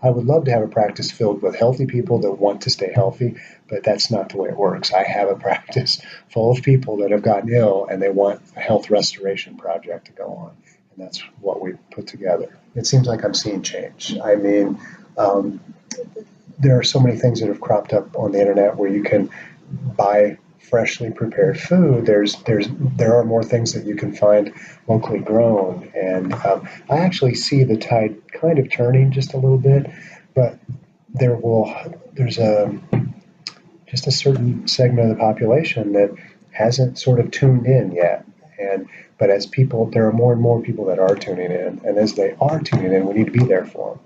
I would love to have a practice filled with healthy people that want to stay healthy, but that's not the way it works. I have a practice full of people that have gotten ill and they want a health restoration project to go on. And that's what we put together. It seems like I'm seeing change. I mean, there are so many things that have cropped up on the internet where you can buy freshly prepared food. There are more things that you can find locally grown, and I actually see the tide kind of turning just a little bit, but there's just a certain segment of the population that hasn't sort of tuned in yet. But as people, there are more and more people that are tuning in, and as they are tuning in, we need to be there for them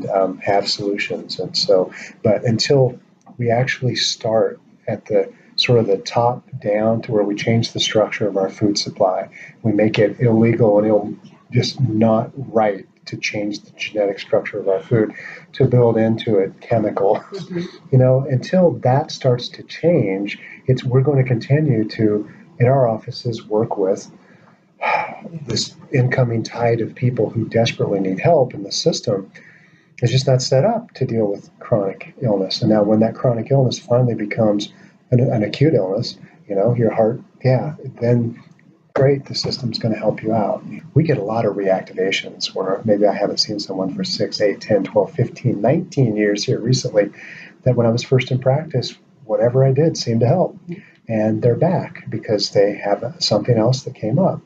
and have solutions. And so, but until we actually start at the sort of the top down to where we change the structure of our food supply, we make it illegal and just not right to change the genetic structure of our food, to build into it chemical. Until that starts to change, we're going to continue to, in our offices, work with this incoming tide of people who desperately need help, and the system is just not set up to deal with chronic illness. And now when that chronic illness finally becomes an acute illness, your heart, then great, the system's going to help you out. We get a lot of reactivations where maybe I haven't seen someone for 6, 8, 10, 12, 15, 19 years here recently, that when I was first in practice, whatever I did seemed to help. And they're back because they have something else that came up.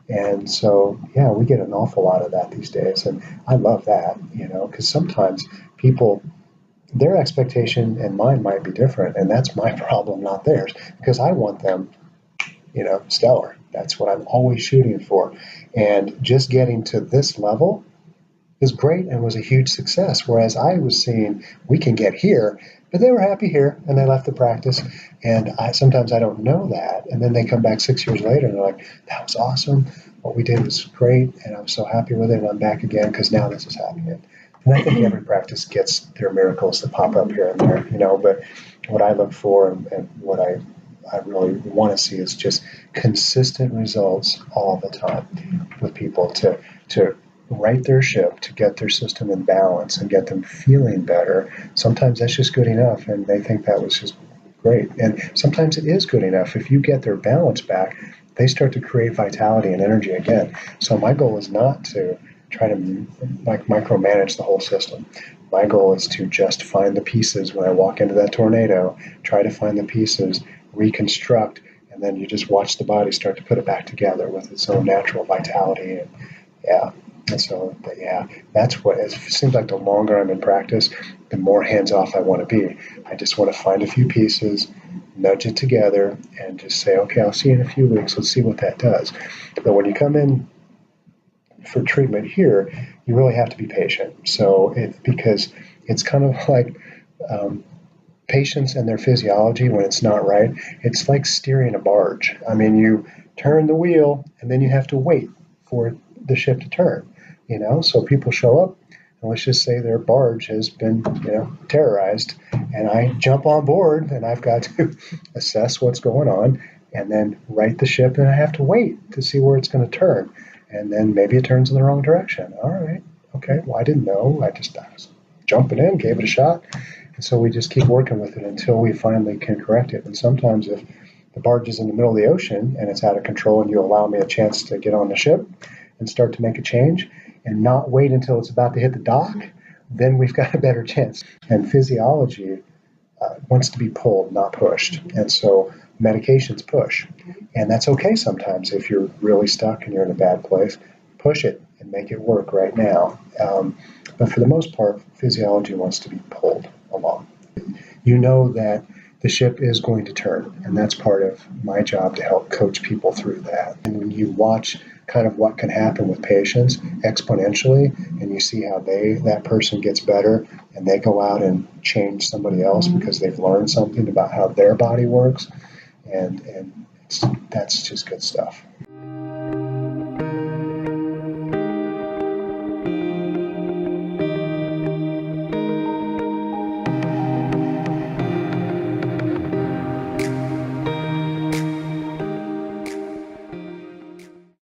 And so, we get an awful lot of that these days. And I love that, because sometimes people, their expectation and mine might be different. And that's my problem, not theirs, because I want them, stellar. That's what I'm always shooting for. And just getting to this level is great and was a huge success. Whereas I was seeing, we can get here, but they were happy here and they left the practice. And sometimes I don't know that. And then they come back 6 years later and they're like, that was awesome. What we did was great. And I was so happy with it. And I'm back again because now this is happening. And I think every practice gets their miracles that pop up here and there, but what I look for and what I really want to see is just consistent results all the time with people to right their ship, to get their system in balance and get them feeling better. Sometimes that's just good enough, and they think that was just great. And sometimes it is good enough. If you get their balance back, they start to create vitality and energy again. So my goal is not to try to micromanage the whole system. My goal is to just find the pieces when I walk into that tornado, try to find the pieces, reconstruct, and then you just watch the body start to put it back together with its own natural vitality. And so, that's what it seems like. The longer I'm in practice, the more hands-off I want to be. I just want to find a few pieces, nudge it together, and just say, okay, I'll see you in a few weeks. Let's see what that does. But when you come in for treatment here, you really have to be patient. So because it's kind of like patients and their physiology, when it's not right, it's like steering a barge. I mean, you turn the wheel and then you have to wait for the ship to turn, so people show up and let's just say their barge has been, terrorized, and I jump on board and I've got to assess what's going on and then right the ship, and I have to wait to see where it's going to turn. And then maybe it turns in the wrong direction. All right. Okay. Well, I didn't know. I was jumping in, gave it a shot. And so we just keep working with it until we finally can correct it. And sometimes if the barge is in the middle of the ocean and it's out of control and you allow me a chance to get on the ship and start to make a change and not wait until it's about to hit the dock, then we've got a better chance. And physiology wants to be pulled, not pushed. And so medications push. And that's okay sometimes if you're really stuck and you're in a bad place. Push it and make it work right now. But for the most part, physiology wants to be pulled along. You know that the ship is going to turn, and that's part of my job to help coach people through that. And when you watch kind of what can happen with patients exponentially, and you see how that person gets better and they go out and change somebody else because they've learned something about how their body works, and that's just good stuff.